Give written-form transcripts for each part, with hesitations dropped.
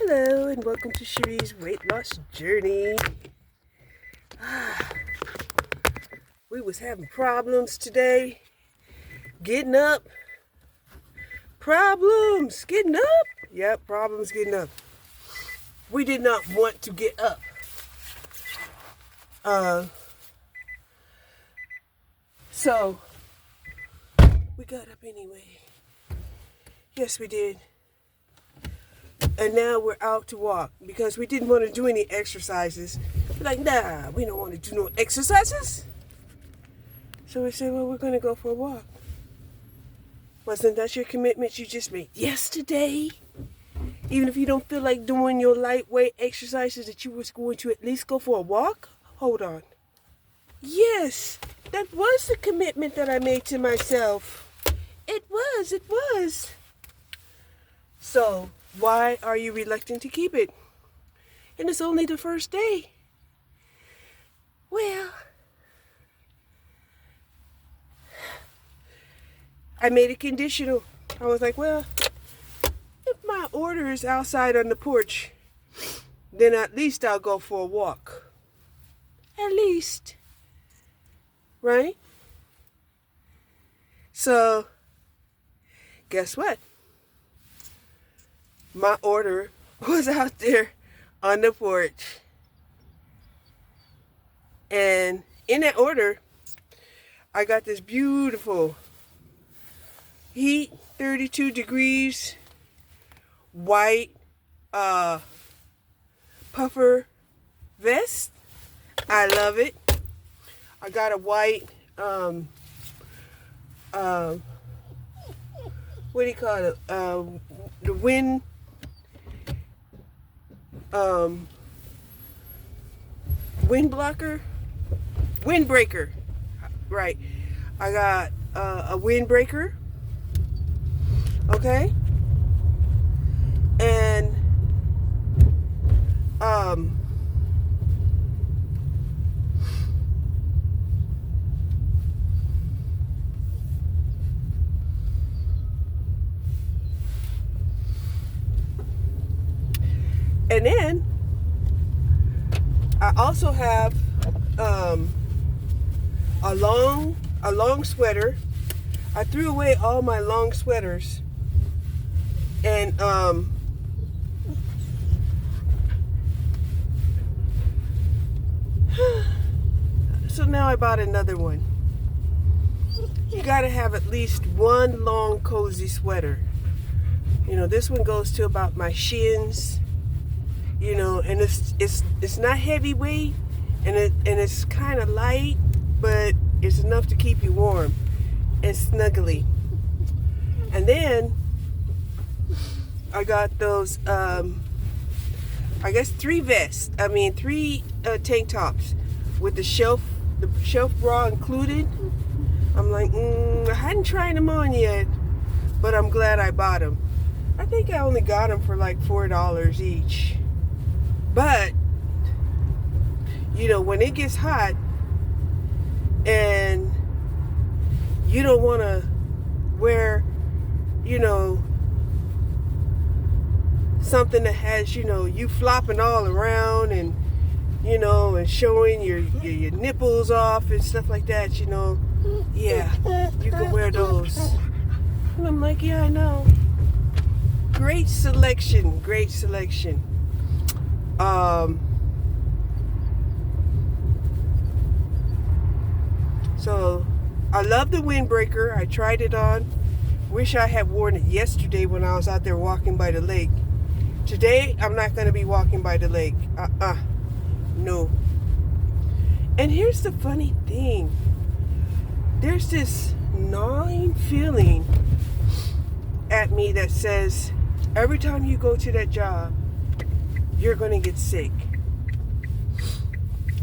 Hello and welcome to Cherie's weight loss journey. We was having problems today. Getting up. Problems getting up. Yep, problems getting up. We did not want to get up. So we got up anyway. Yes, we did. And now we're out to walk because we didn't want to do any exercises. We're like, nah, we don't want to do no exercises. So we said, well, we're going to go for a walk. Wasn't that your commitment you just made yesterday? Even if you don't feel like doing your lightweight exercises, that you was going to at least go for a walk? Hold on. Yes, that was the commitment that I made to myself. It was. So why are you reluctant to keep it? And it's only the first day. Well, I made it conditional. I was like, well, if my order is outside on the porch, then at least I'll go for a walk. At least. Right? So, guess what? My order was out there on the porch. And in that order, I got this beautiful heat, 32 degrees, white puffer vest. I love it. I got a white, what do you call it? The wind windbreaker, right? I got a windbreaker, okay, and and then I also have a long sweater. I threw away all my long sweaters, and so now I bought another one. You gotta have at least one long cozy sweater. You know, this one goes to about my shins. You know, and it's not heavyweight, and it's kind of light, but it's enough to keep you warm and snuggly. And then I got those I guess three tank tops with the shelf bra included. I'm like, I hadn't tried them on yet, but I'm glad I bought them. I think I only got them for like $4 each. But, you know, when it gets hot and you don't want to wear, you know, something that has, you know, you flopping all around and, you know, and showing your nipples off and stuff like that, you know, yeah, you can wear those. And I'm like, yeah, I know. Great selection. So I love the windbreaker. I tried it on. Wish I had worn it yesterday when I was out there walking by the lake. Today I'm not going to be walking by the lake. No. And here's the funny thing. There's this gnawing feeling at me that says every time you go to that job, you're going to get sick.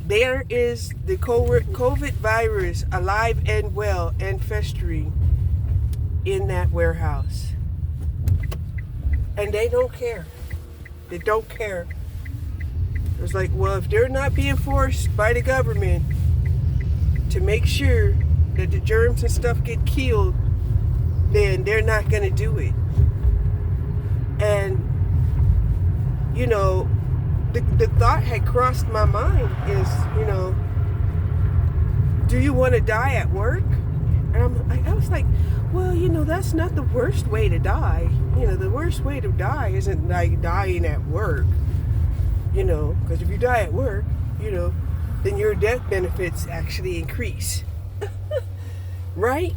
There is the COVID virus alive and well and festering in that warehouse. And they don't care. They don't care. It's like, well, if they're not being forced by the government to make sure that the germs and stuff get killed, then they're not going to do it. And you know, the thought had crossed my mind is, you know, do you want to die at work? And I was like, well, you know, that's not the worst way to die. You know, the worst way to die isn't like dying at work, you know, because if you die at work, you know, then your death benefits actually increase, right?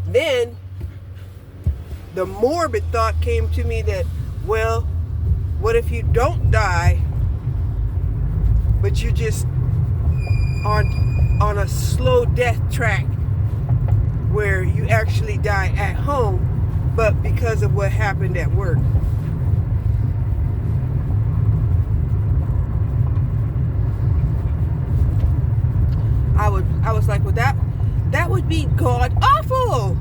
Then the morbid thought came to me that, well, what if you don't die, but you just on a slow death track where you actually die at home, but because of what happened at work. I was like, well, that would be god awful.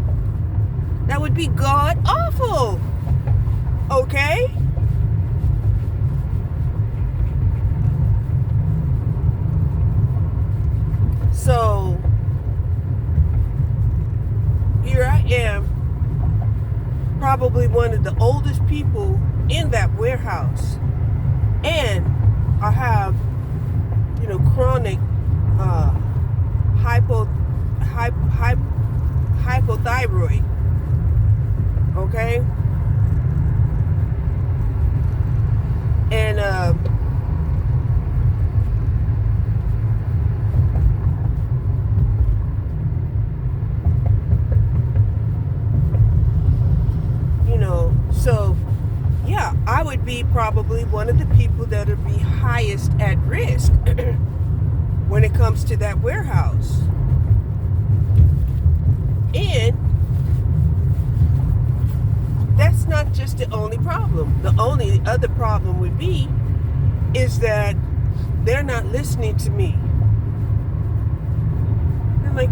That would be god awful. Okay? So here I am, probably one of the oldest people in that warehouse, and I have, you know, chronic hypothyroid. Okay, and you know, so yeah, I would be probably one of the people that would be highest at risk when it comes to that warehouse. And that's not just the only problem. The only other problem would be is that they're not listening to me. They're like,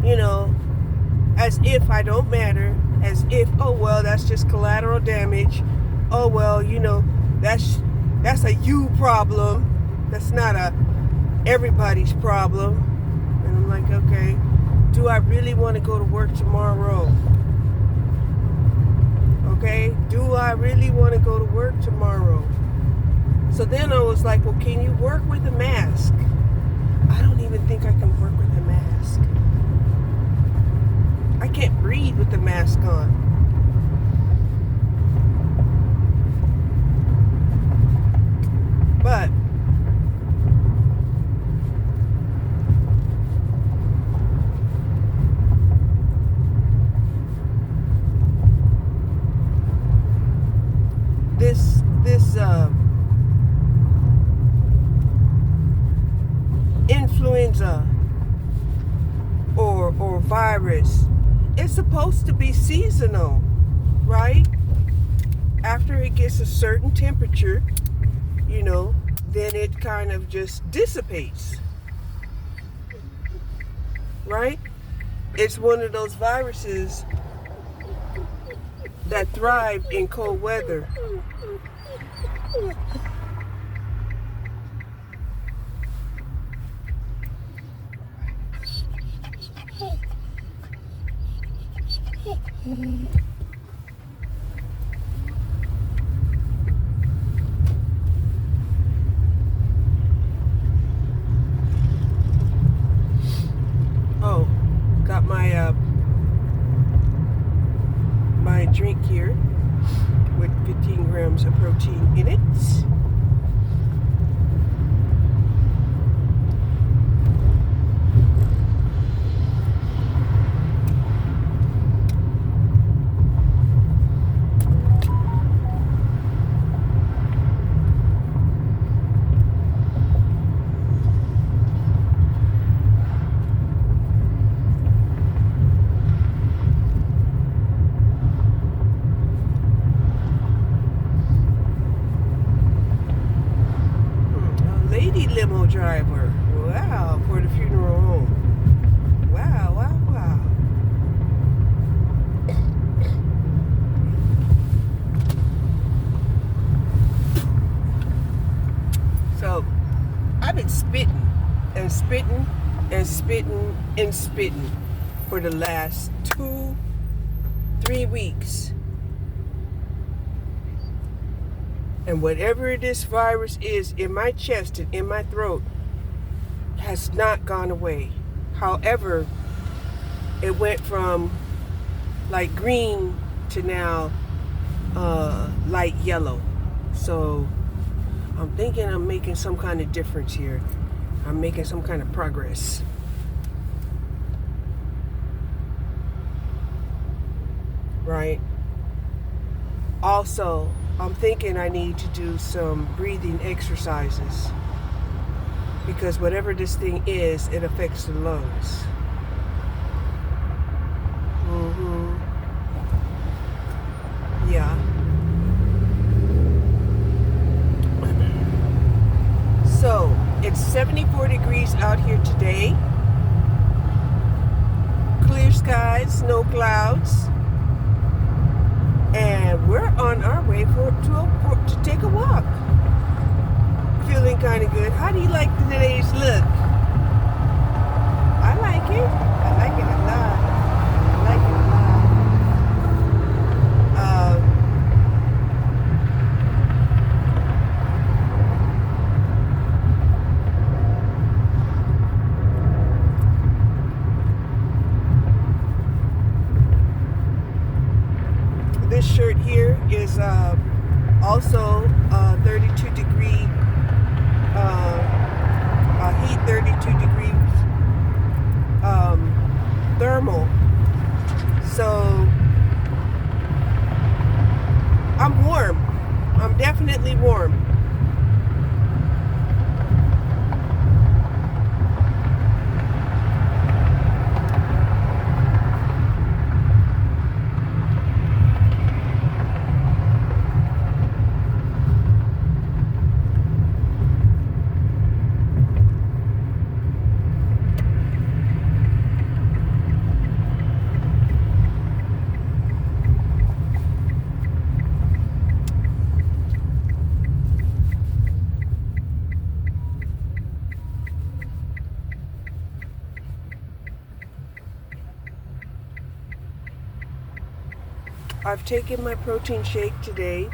you know, as if I don't matter, as if, oh well, that's just collateral damage. Oh well, you know, that's a you problem. That's not a everybody's problem. And I'm like, okay, do I really want to go to work tomorrow? Okay, do I really want to go to work tomorrow? So then I was like, well, can you work with a mask? I don't even think I can work with a mask. I can't breathe with the mask on. But this influenza or virus, it's supposed to be seasonal, right? After it gets a certain temperature, you know, then it kind of just dissipates, right? It's one of those viruses that thrive in cold weather. Oh, got my my drink here with 15 grams of protein in it. Limo driver. Wow, for the funeral home. Wow, wow, wow. So, I've been spitting and spitting and spitting and spitting for the last 2 3 weeks. And whatever this virus is in my chest and in my throat has not gone away. However, it went from like green to now light yellow. So I'm thinking I'm making some kind of difference here. I'm making some kind of progress. Right? Also, I'm thinking I need to do some breathing exercises because whatever this thing is, it affects the lungs. Yeah. So, it's 74 degrees out here today. Clear skies, no clouds. And we're on our way to take a walk. Feeling kind of good. How do you like today's look? I like it. I like it a lot. I like it a lot. This shirt here is also 32 degree heat, 32 degrees thermal. So I'm warm. I'm definitely warm. I've taken my protein shake today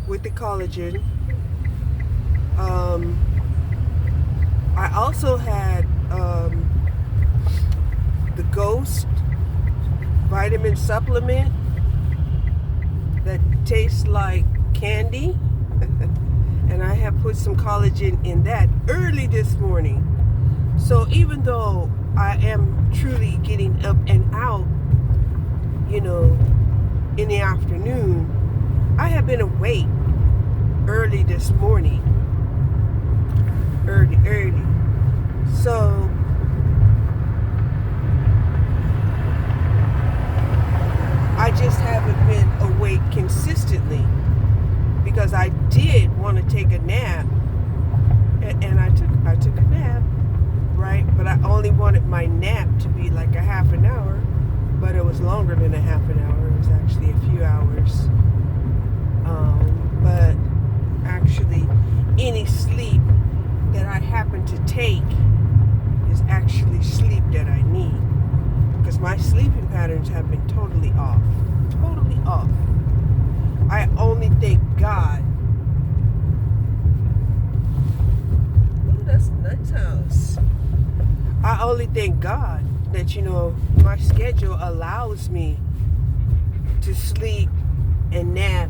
with the collagen. I also had the Ghost vitamin supplement that tastes like candy. And I have put some collagen in that early this morning. So even though I am truly getting up and out, in the afternoon, I have been awake early this morning. Early. So I just haven't been awake consistently because I did want to take a nap, and I took a nap, right? But I only wanted my nap to be like a half an hour. But it was longer than a half an hour. It was actually a few hours. But actually, any sleep that I happen to take is actually sleep that I need. Because my sleeping patterns have been totally off. Totally off. I only thank God. Oh, that's a nice house. I only thank God that, my schedule allows me to sleep and nap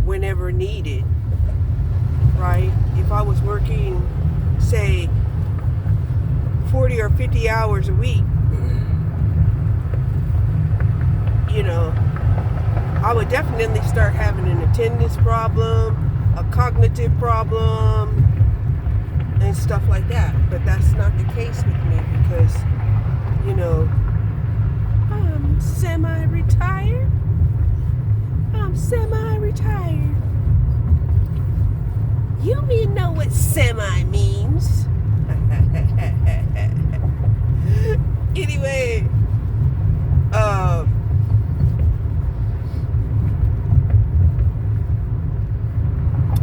whenever needed, right? If I was working, say, 40 or 50 hours a week, I would definitely start having an attendance problem, a cognitive problem, and stuff like that. But that's not the case with me because, I'm semi-retired. You may know what semi means. Anyway,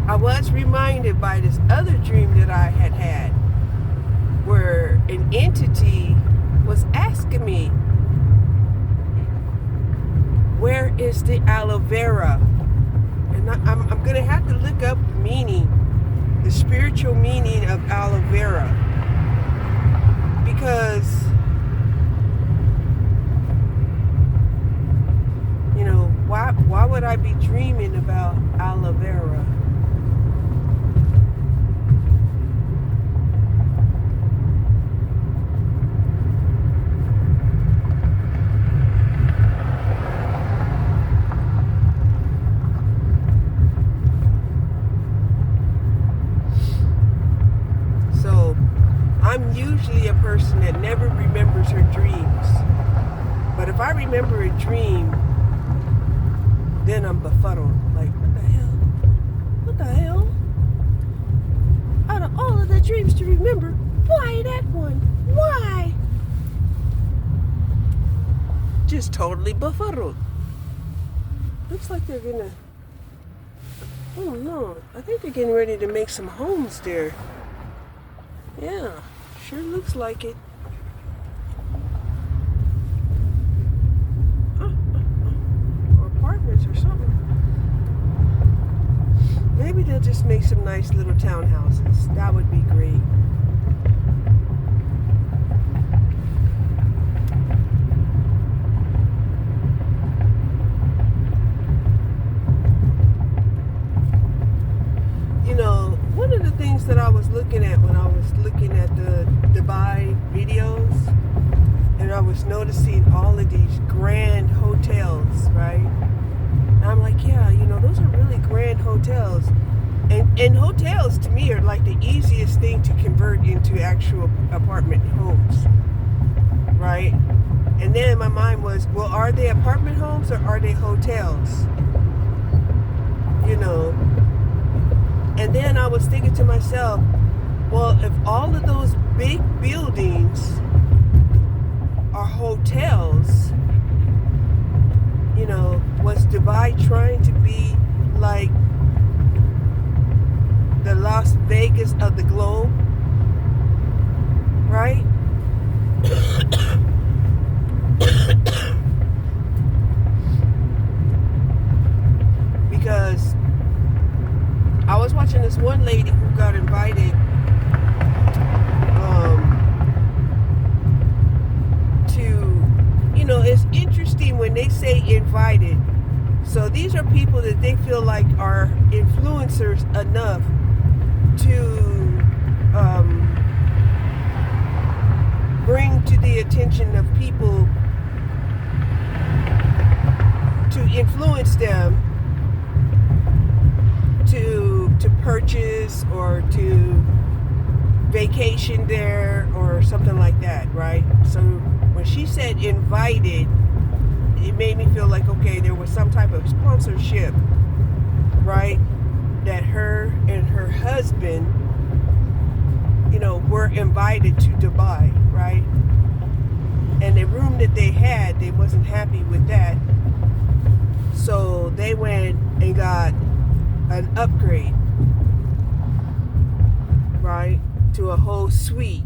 I was reminded by this other dream that I had where an entity was asking me, it's the aloe vera. And I'm going to have to look up the meaning, the spiritual meaning of aloe vera. Because, you know, why would I be dreaming about aloe vera? I'm usually a person that never remembers her dreams. But if I remember a dream, then I'm befuddled. Like, what the hell? What the hell? Out of all of the dreams to remember, why that one? Why? Just totally befuddled. Looks like they're gonna... Oh no, I think they're getting ready to make some homes there. Yeah. Sure looks like it. Or apartments or something. Maybe they'll just make some nice little townhouses. That would be great. You know, one of the things that I was looking at when I was looking at the Dubai videos, and I was noticing all of these grand hotels, right? And I'm like, yeah, you know, those are really grand hotels. And hotels to me are like the easiest thing to convert into actual apartment homes, right? And then my mind was, well, are they apartment homes or are they hotels? You know. And then I was thinking to myself, well, if all of those big buildings are hotels, you know, was Dubai trying to be like the Las Vegas of the globe? Right? Because I was watching this one lady who got invited to, you know, it's interesting when they say invited. So these are people that they feel like are influencers enough to bring to the attention of people, to influence them to purchase or to vacation there or something like that, right? So when she said invited, it made me feel like, okay, there was some type of sponsorship, right? That her and her husband, you know, were invited to Dubai, right? And the room that they had, they wasn't happy with that. So they went and got an upgrade, right, to a whole suite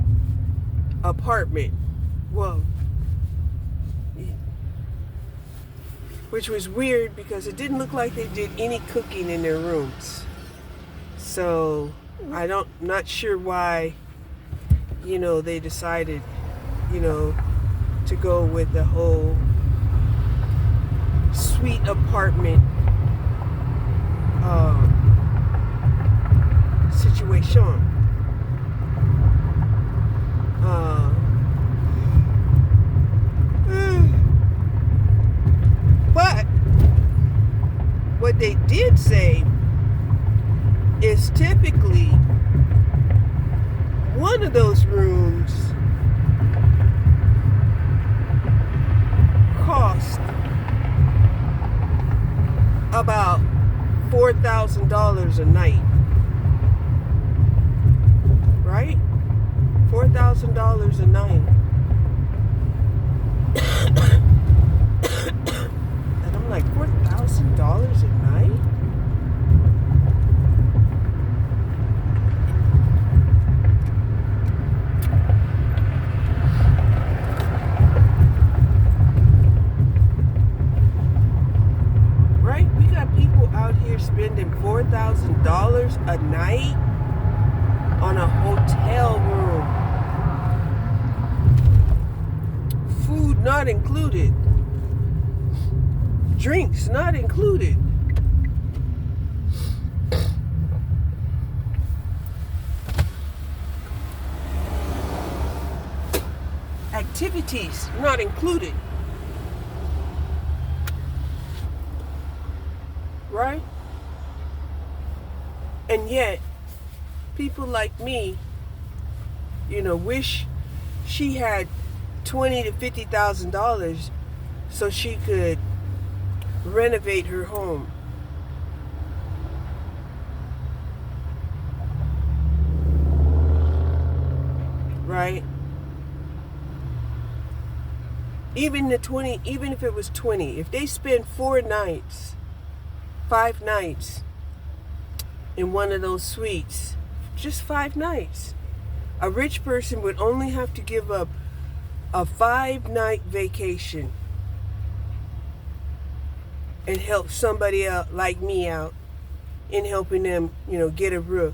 apartment. Well, which was weird because it didn't look like they did any cooking in their rooms. So not sure why, you know, they decided, you know, to go with the whole suite apartment situation. But what they did say is typically one of those rooms cost about $4,000 a night, right? $4,000 a night. And I'm like, $4,000 a night? a night on a hotel room. Food not included. Drinks not included. Activities not included. Right? And yet, people like me, wish she had $20,000 to $50,000 so she could renovate her home. Right? Even if it was 20, if they spend 5 nights in one of those suites, just 5 nights, a rich person would only have to give up a 5-night vacation and help somebody out like me out in helping them, get a roof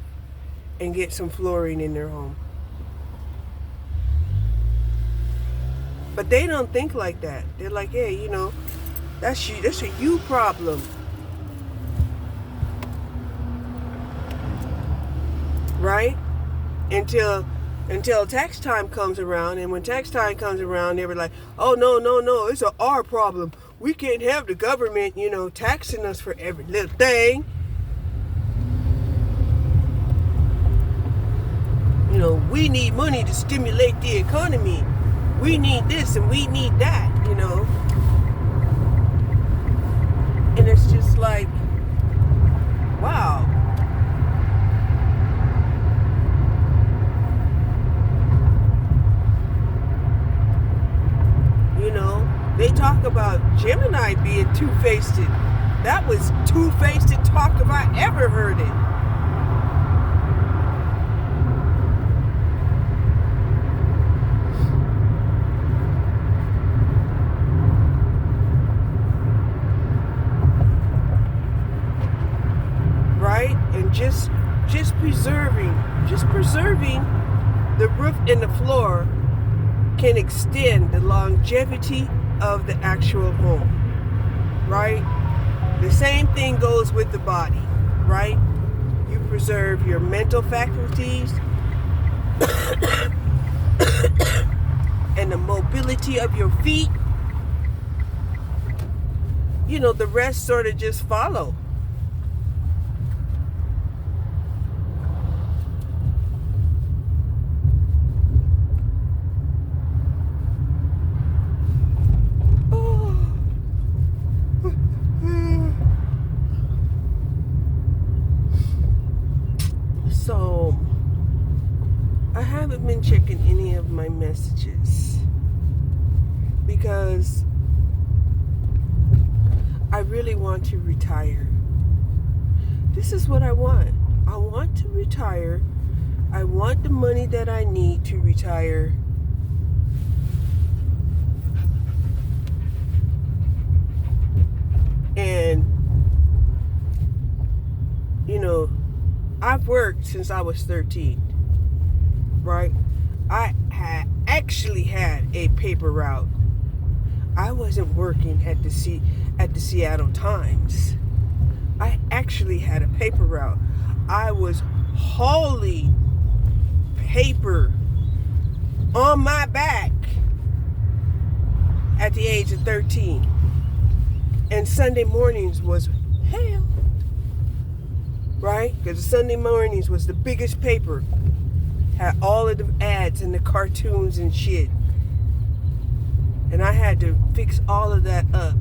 and get some flooring in their home. But they don't think like that. They're like, hey, that's a you problem. Right? Until tax time comes around, and when tax time comes around, they were like, oh, no, it's our problem. We can't have the government, taxing us for every little thing. We need money to stimulate the economy. We need this and we need that, And it's just like, wow. They talk about Gemini being two-faced. That was two-faced talk if I ever heard it. Right? And just preserving the roof and the floor can extend the longevity of the actual home, right? The same thing goes with the body, right? You preserve your mental faculties and the mobility of your feet. The rest sort of just follow. So, I haven't been checking any of my messages because I really want to retire. This is what I want. I want to retire. I want the money that I need to retire. And, I've worked since I was 13, right? I actually had a paper route. I wasn't working at the Seattle Times. I actually had a paper route. I was hauling paper on my back at the age of 13. And Sunday mornings was hell. Right? Because Sunday mornings was the biggest paper. Had all of the ads and the cartoons and shit. And I had to fix all of that up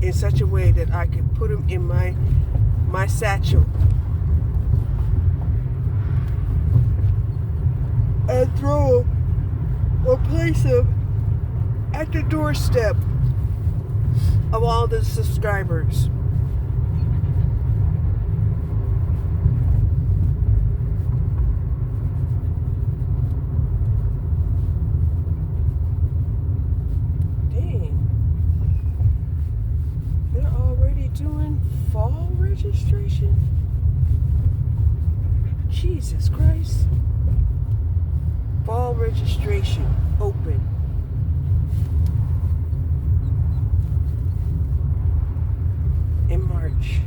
in such a way that I could put them in my satchel. And throw or place them at the doorstep of all the subscribers. Doing fall registration? Jesus Christ. Fall registration open. In March.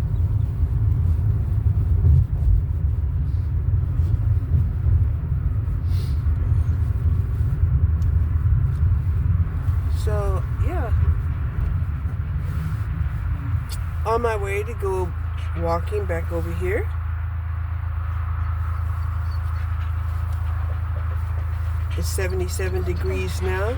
So, yeah. On my way to go walking back over here. It's 77 degrees now.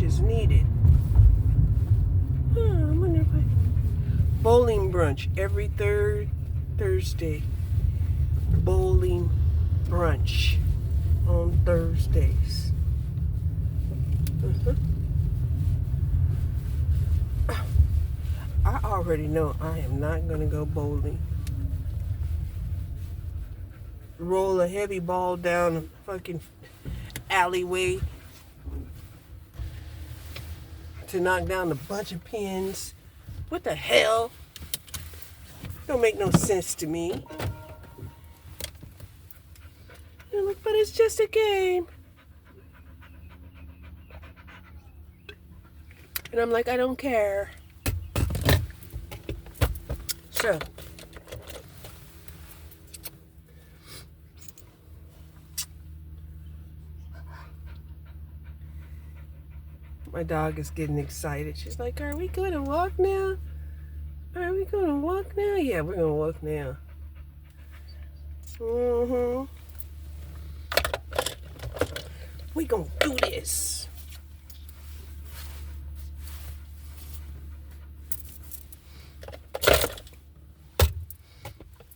Is needed. I wonder if bowling brunch every third Thursday. Bowling brunch on Thursdays. I already know I am not gonna go bowling. Roll a heavy ball down a fucking alleyway to knock down a bunch of pins. What the hell? Don't make no sense to me. But it's just a game. And I'm like, I don't care. So. My dog is getting excited. She's like, are we going to walk now? Are we going to walk now? Yeah, we're going to walk now. We going to do this.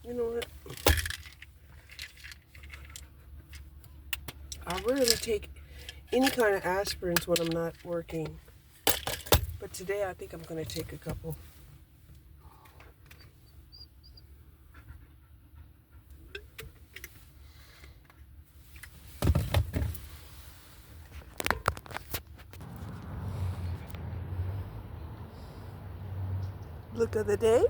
You know what? I rarely take any kind of aspirins when I'm not working. But today I think I'm going to take a couple. Look of the day.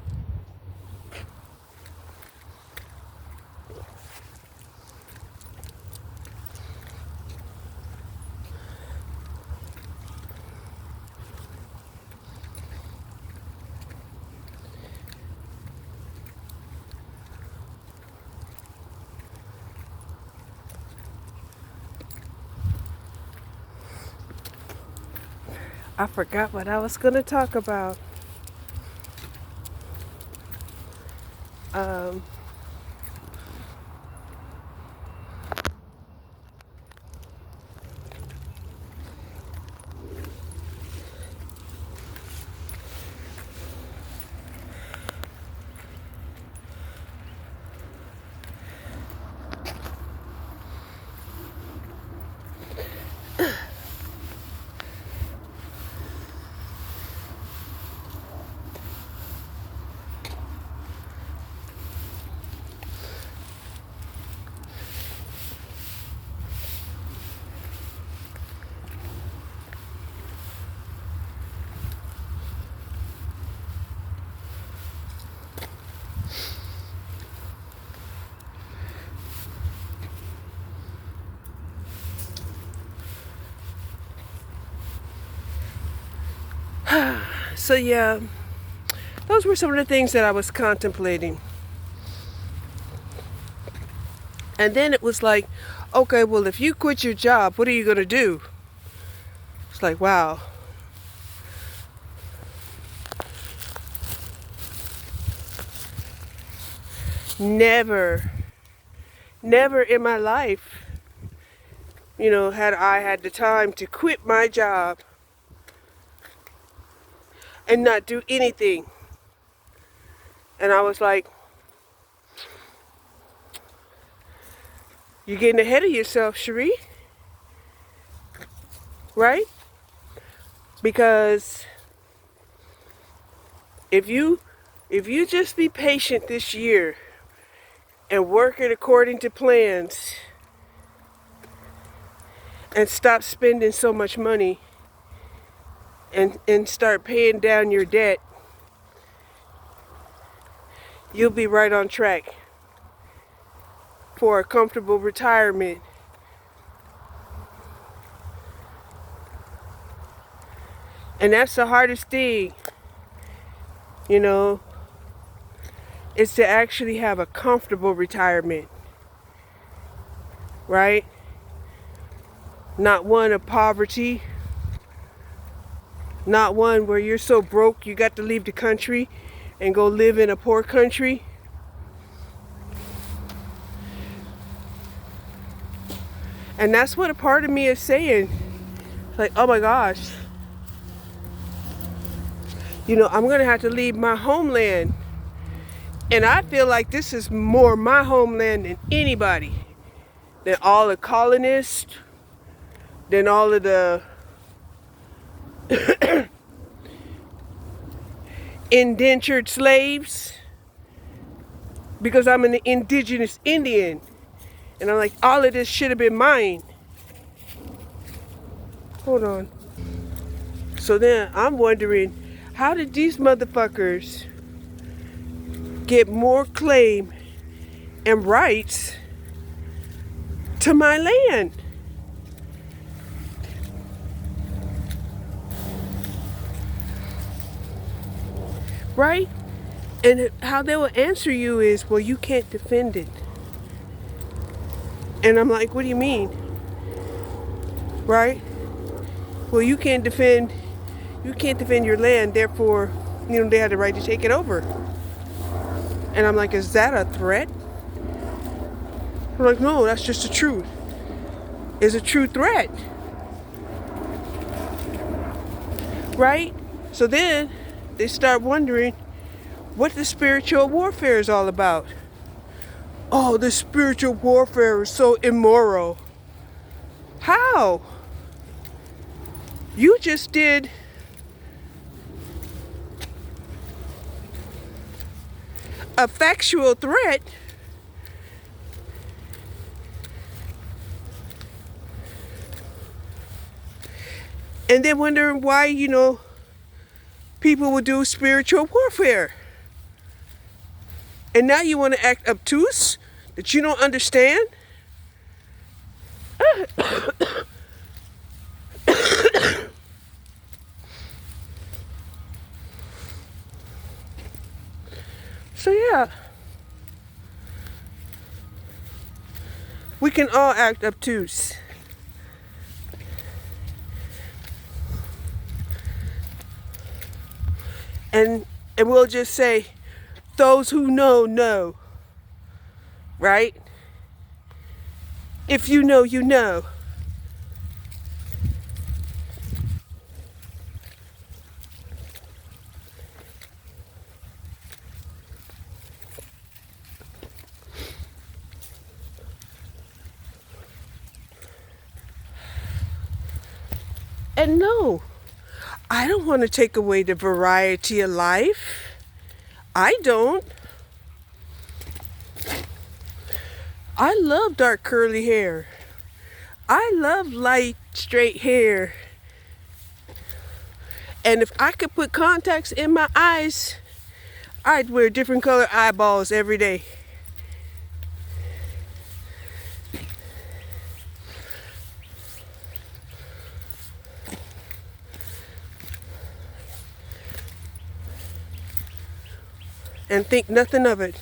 I forgot what I was going to talk about. So yeah, those were some of the things that I was contemplating. And then it was like, okay, well, if you quit your job, what are you going to do? It's like, wow. Never in my life, had I had the time to quit my job and not do anything. And I was like, you're getting ahead of yourself, Cherie. Right? Because if you just be patient this year and work it according to plans and stop spending so much money and start paying down your debt, you'll be right on track for a comfortable retirement. And that's the hardest thing, is to actually have a comfortable retirement, right? Not one of poverty, not one where you're so broke you got to leave the country and go live in a poor country. And that's what a part of me is saying. Like, oh my gosh, I'm going to have to leave my homeland. And I feel like this is more my homeland than anybody. Than all the colonists, than all of the indentured slaves. Because I'm an indigenous Indian. And I'm like, all of this should have been mine. Hold on. So then I'm wondering, how did these motherfuckers get more claim and rights to my land? Right? And how they will answer you is, well, you can't defend it. And I'm like, what do you mean? Right? Well, you can't defend your land, therefore, they have the right to take it over. And I'm like, is that a threat? I'm like, no, that's just the truth. It's a true threat. Right? So then they start wondering what the spiritual warfare is all about. Oh, the spiritual warfare is so immoral. How? You just did a factual threat and then wondering why, people would do spiritual warfare. And now you want to act obtuse that you don't understand? So yeah, we can all act obtuse. And we'll just say, those who know, right? If you know, you know. And no, I don't want to take away the variety of life. I don't. I love dark curly hair. I love light straight hair. And if I could put contacts in my eyes, I'd wear different color eyeballs every day. And think nothing of it.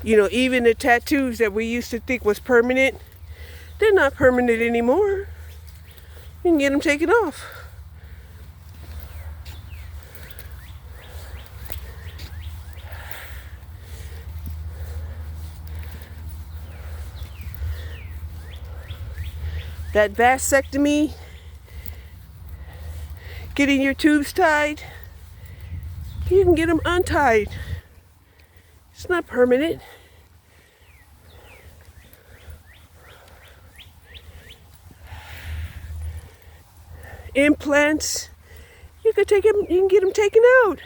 You know, even the tattoos that we used to think was permanent, they're not permanent anymore. You can get them taken off. That vasectomy, getting your tubes tied, you can get them untied. It's not permanent. Implants, you can take them, you can get them taken out.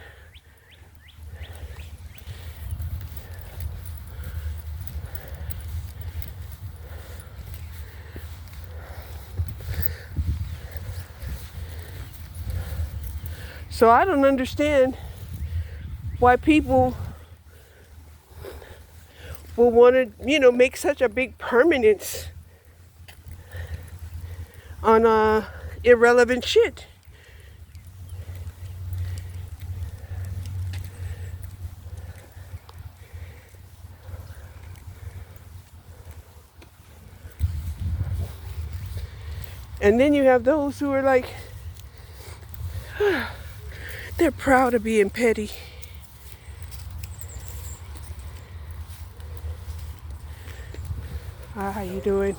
So I don't understand why people will want to, you know, make such a big permanence on irrelevant shit. And then you have those who are like, they're proud of being petty. Hi, how you doing?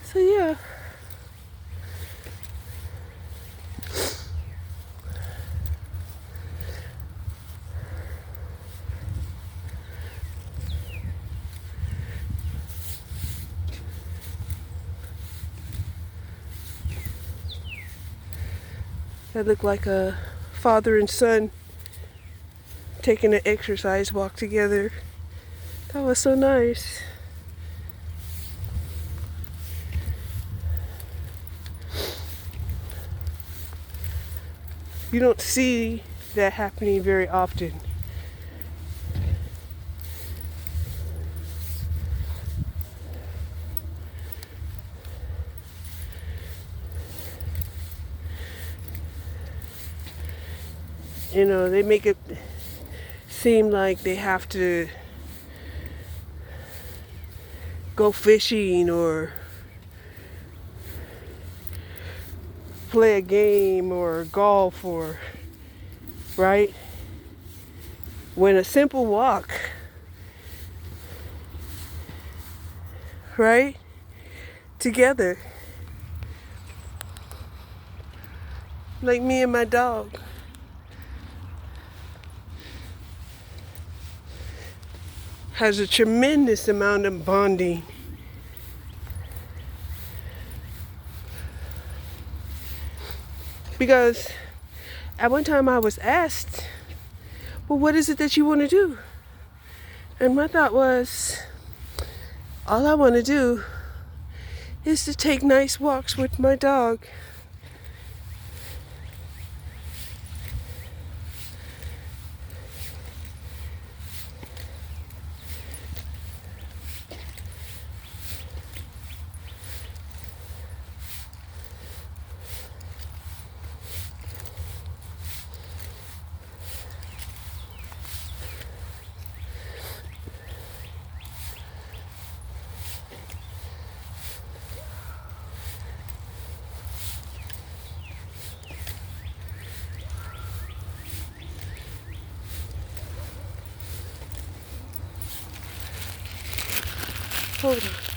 So yeah. That looked like a father and son taking an exercise walk together. That was so nice. You don't see that happening very often. You know, they make it seem like they have to go fishing or play a game or golf or, right? When a simple walk, right? Together. Like me and my dog. Has a tremendous amount of bonding. Because at one time I was asked, well, what is it that you want to do? And my thought was, all I want to do is to take nice walks with my dog. Hold on.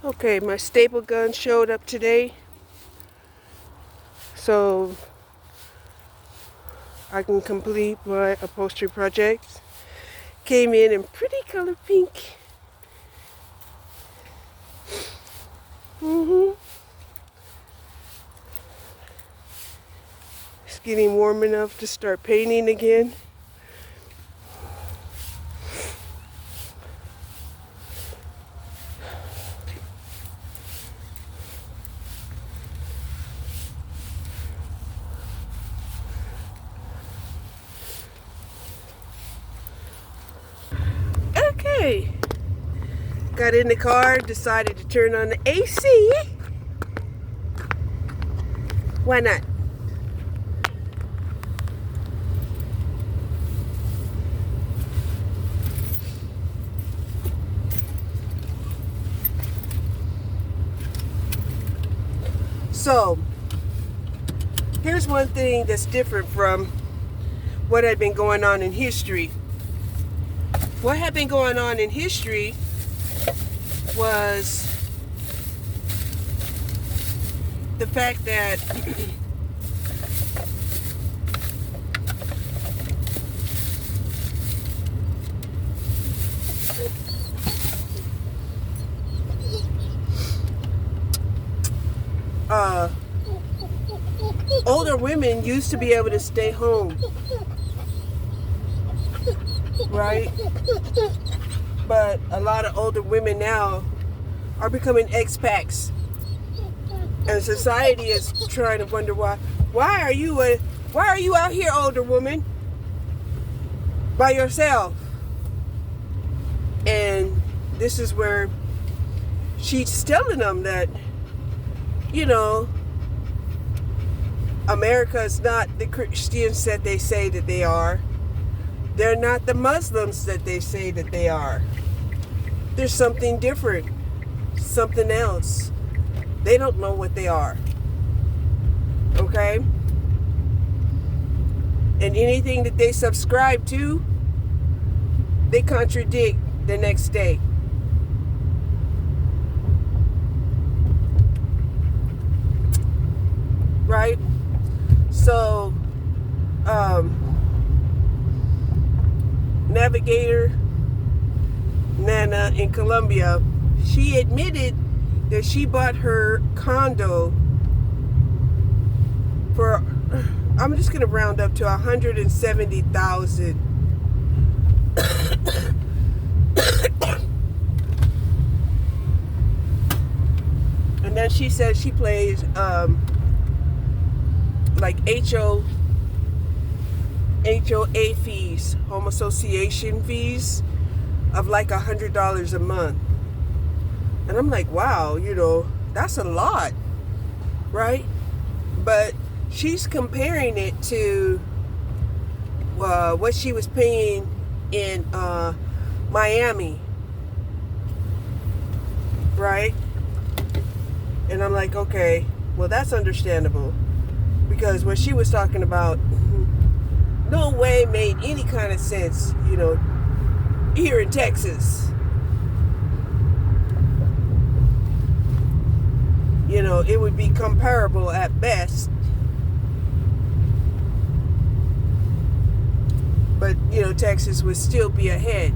Okay, my staple gun showed up today, so I can complete my upholstery project. Came in pretty color pink. It's getting warm enough to start painting again. Okay, got in the car, decided to turn on the AC. Why not? So, here's one thing that's different from what had been going on in history. What had been going on in history was the fact that older women used to be able to stay home, right? But a lot of older women now are becoming expats, and society is trying to wonder why. Why are you out here, older woman, by yourself? And this is where she's telling them that, you know, America is not the Christians that they say that they are. They're not the Muslims that they say that they are. There's something different, something else. They don't know what they are. Okay? And anything that they subscribe to, they contradict the next day. Right? So, Navigator Nana in Colombia, she admitted that she bought her condo for, I'm just going to round up to $170,000. And then she said she plays like HOA fees, home association fees of like $100 a month. And I'm like, wow, you know, that's a lot, right? But she's comparing it to what she was paying in Miami, right? And I'm like, okay, well, that's understandable, because what she was talking about no way made any kind of sense, you know, here in Texas. You know, it would be comparable at best. But, you know, Texas would still be ahead.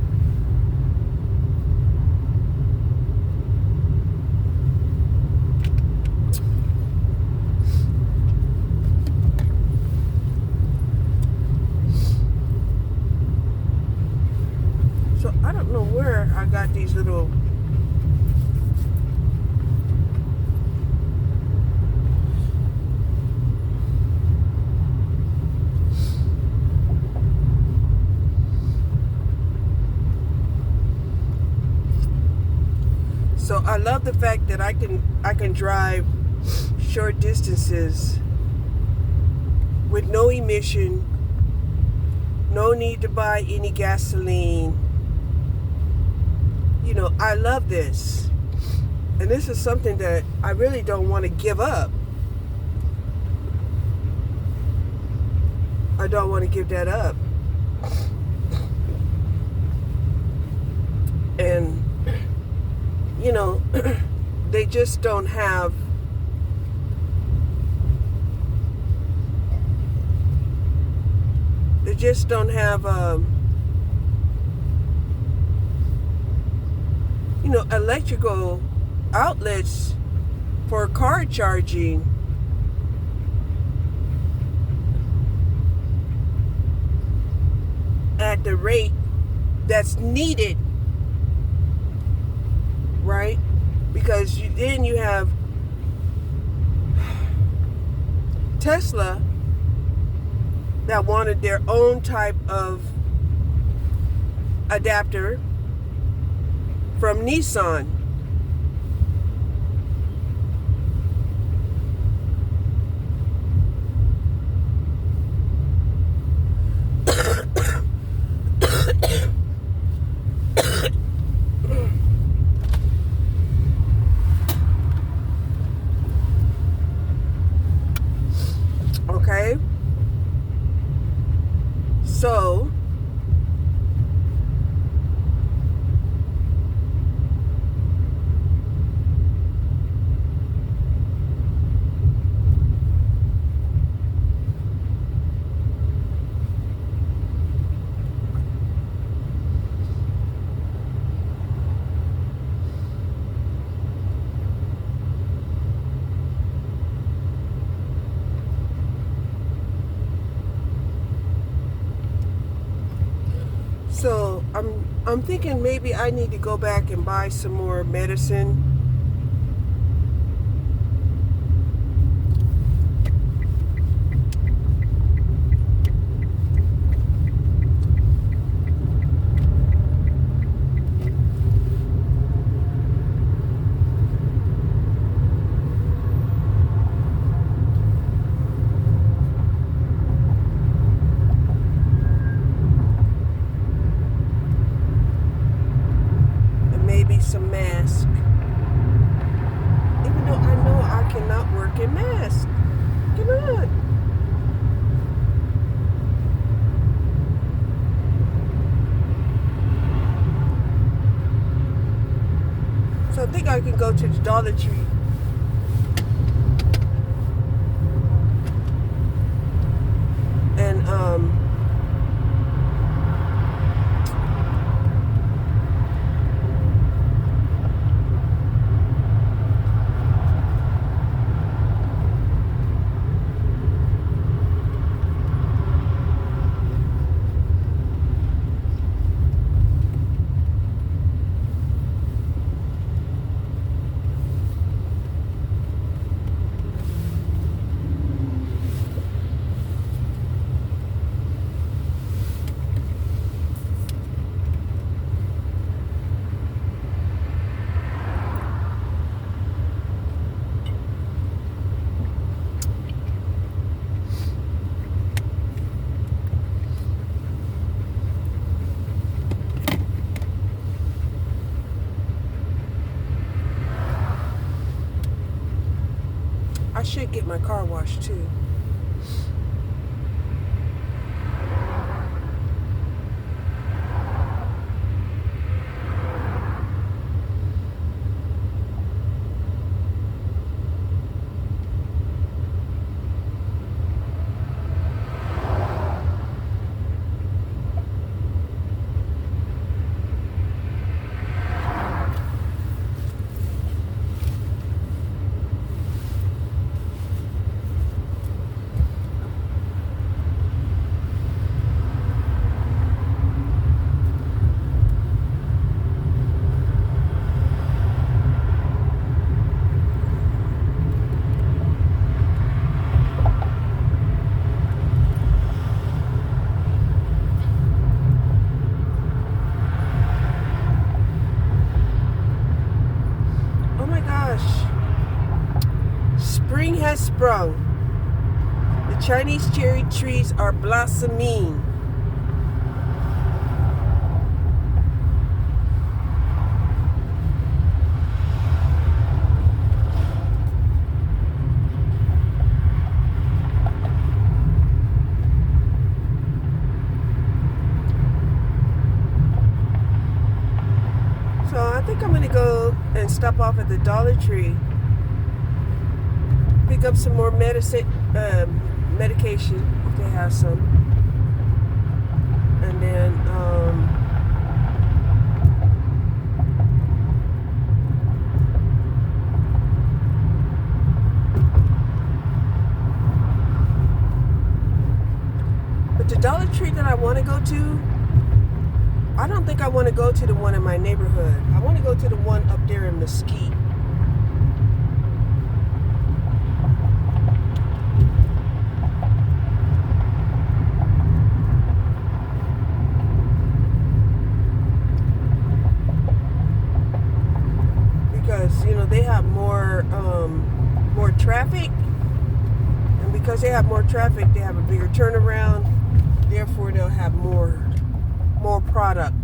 So I don't know where I got these little So I love the fact that I can drive short distances with no emission, no need to buy any gasoline. You know, I love this. And this is something that I really don't want to give up. I don't want to give that up. And, you know, they just don't have electrical outlets for car charging at the rate that's needed, right? Because then you have Tesla that wanted their own type of adapter from Nissan. Okay? So, I'm thinking maybe I need to go back and buy some more medicine. Maybe some mask. Even though I know I cannot work in mask. Cannot. So I think I can go to the Dollar Tree and I should get my car washed too. Spring has sprung. The Chinese cherry trees are blossoming. So I think I'm going to go and stop off at the Dollar Tree, pick up some more medication if they have some, and then but the Dollar Tree that I want to go to, I don't think I want to go to the one in my neighborhood. I want to go to the one up there in Mesquite. Because, you know, they have more traffic. And because they have more traffic, they have a bigger turnaround. Therefore, they'll have more product.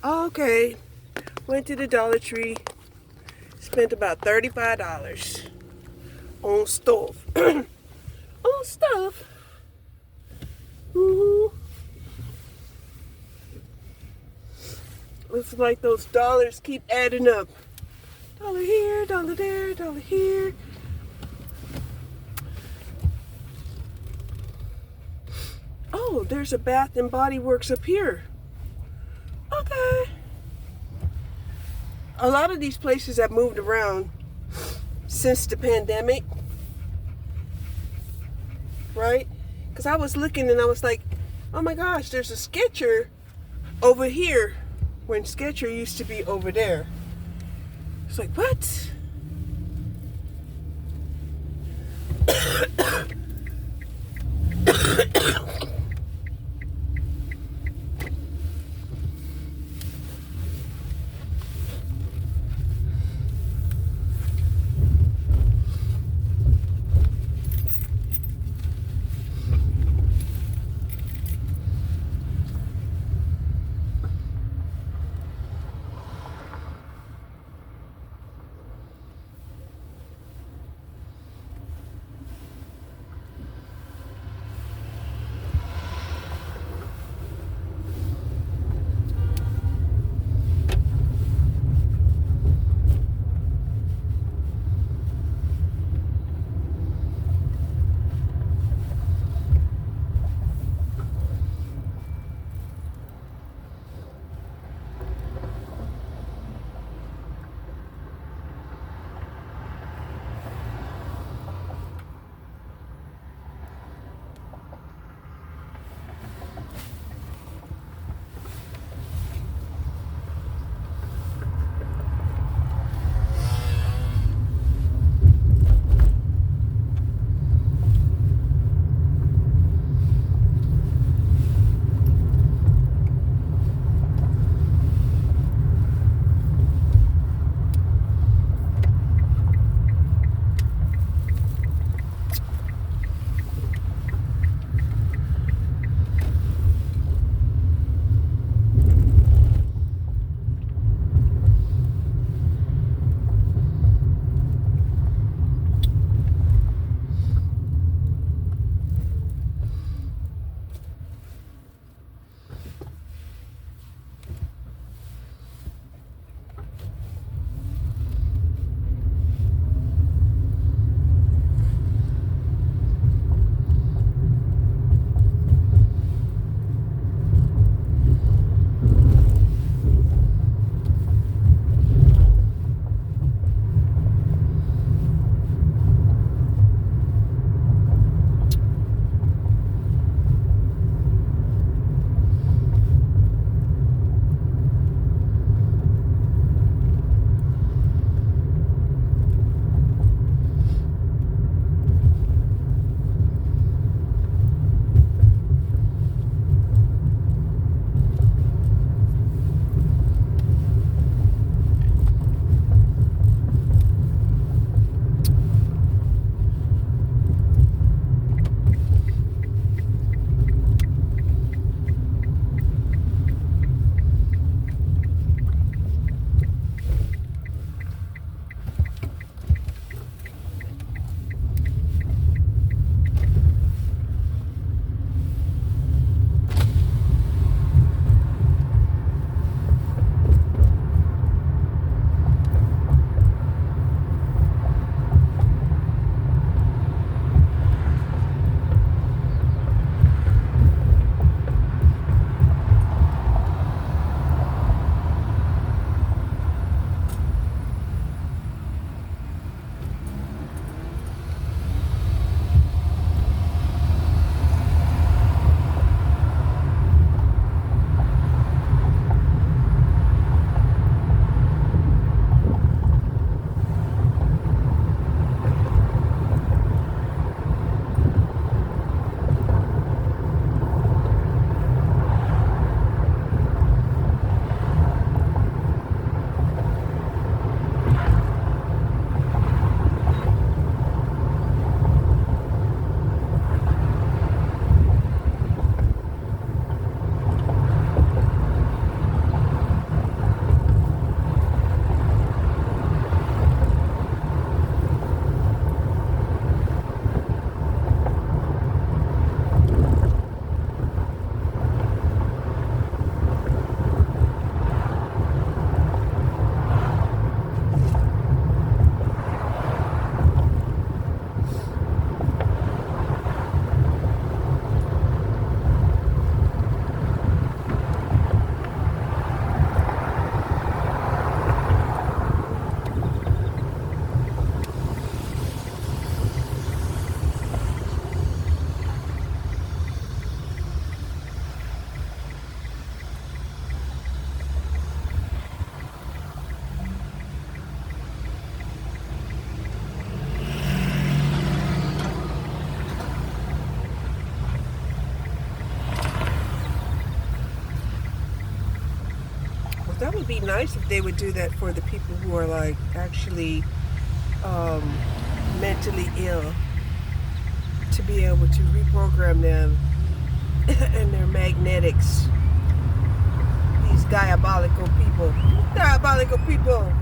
Okay, went to the Dollar Tree, spent about $35 on stuff. On stuff. Looks like those dollars keep adding up. Dollar here, dollar there, dollar here. Oh, there's a Bath and Body Works up here. Okay. A lot of these places have moved around since the pandemic, right? Because I was looking and I was like, oh my gosh, there's a Skechers over here when Skechers used to be over there. It's like, what? that would be nice if they would do that for the people who are like actually mentally ill, to be able to reprogram them and their magnetics. These diabolical people. Diabolical people.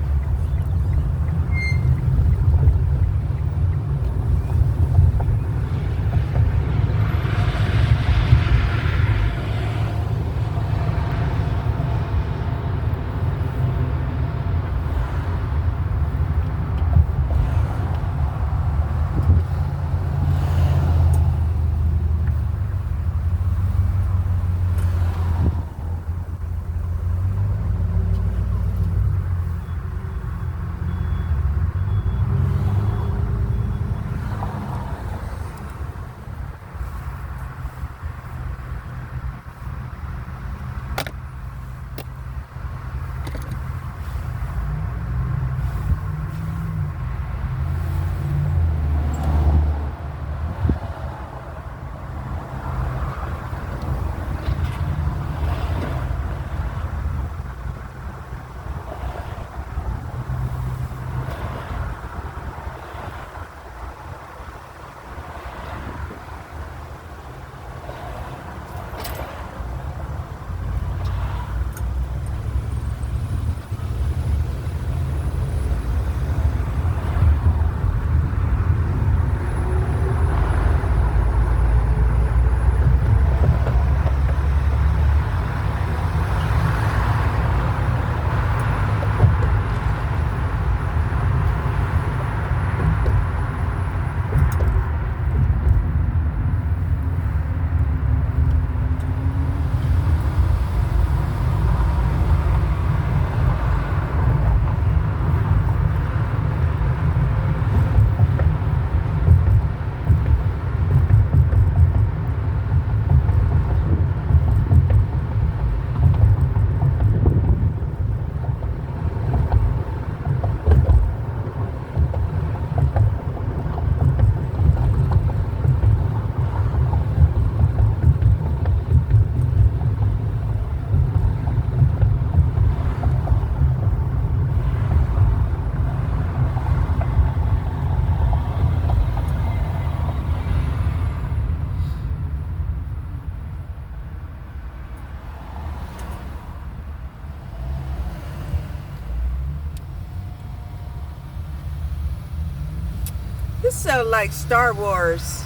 This sounds like Star Wars,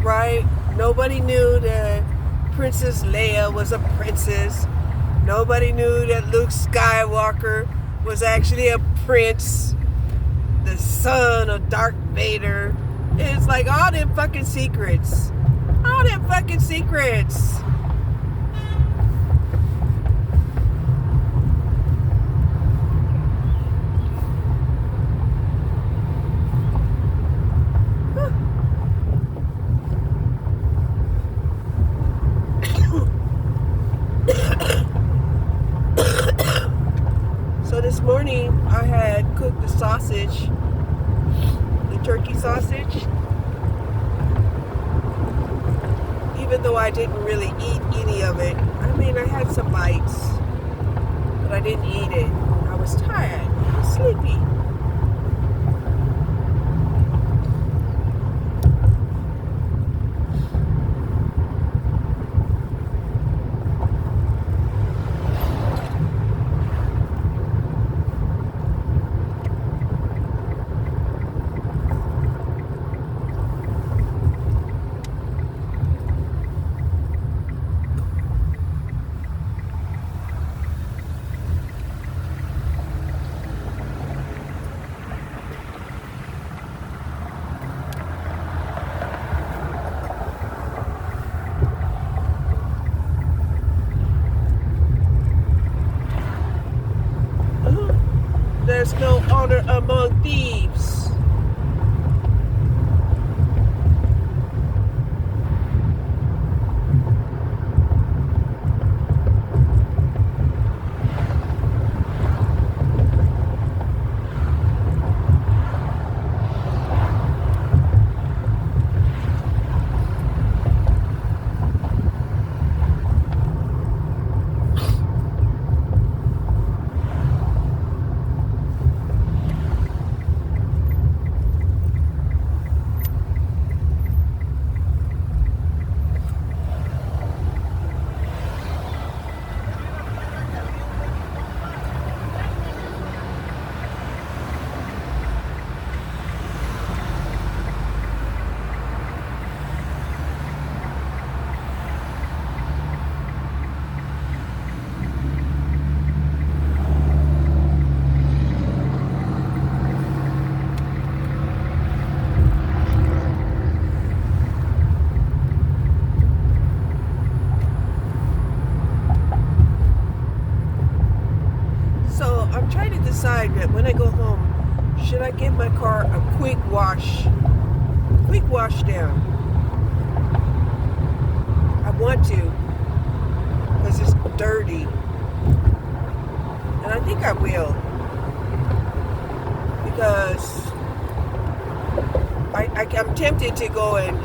right? Nobody knew that Princess Leia was a princess. Nobody knew that Luke Skywalker was actually a prince, the son of Darth Vader. It's like all them fucking secrets. All them fucking secrets. So this morning I had cooked the sausage, the turkey sausage. Even though I didn't really eat any of it. I mean, I had some bites, but I didn't eat it. I was tired. I was sleepy. There's no honor among thieves. decide that when I go home, should I give my car a quick wash down. I want to, because it's dirty. And I think I will. Because I'm tempted to go and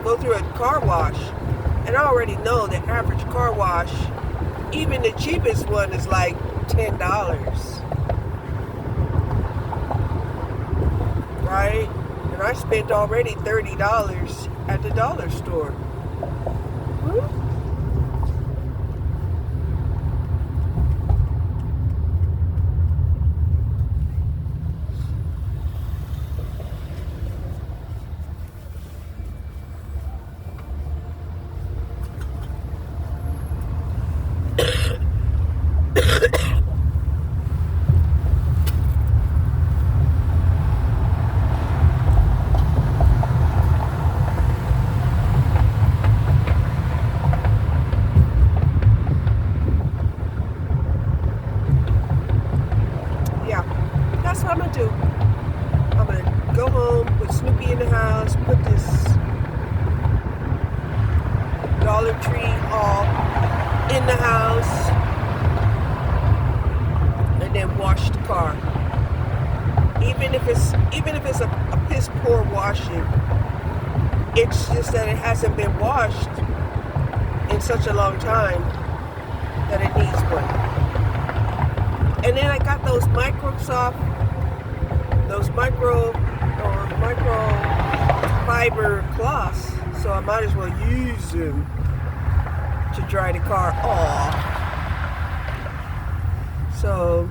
go through a car wash. And I already know the average car wash, even the cheapest one, is like $10. Right? And I spent already $30 at the dollar store. That's what I'm gonna do. I'm gonna go home, put Snoopy in the house, put this Dollar Tree haul in the house, and then wash the car. Even if it's a piss poor washing, it's just that it hasn't been washed in such a long time that it needs one. And then I got those micro fiber cloths, so I might as well use them to dry the car off. So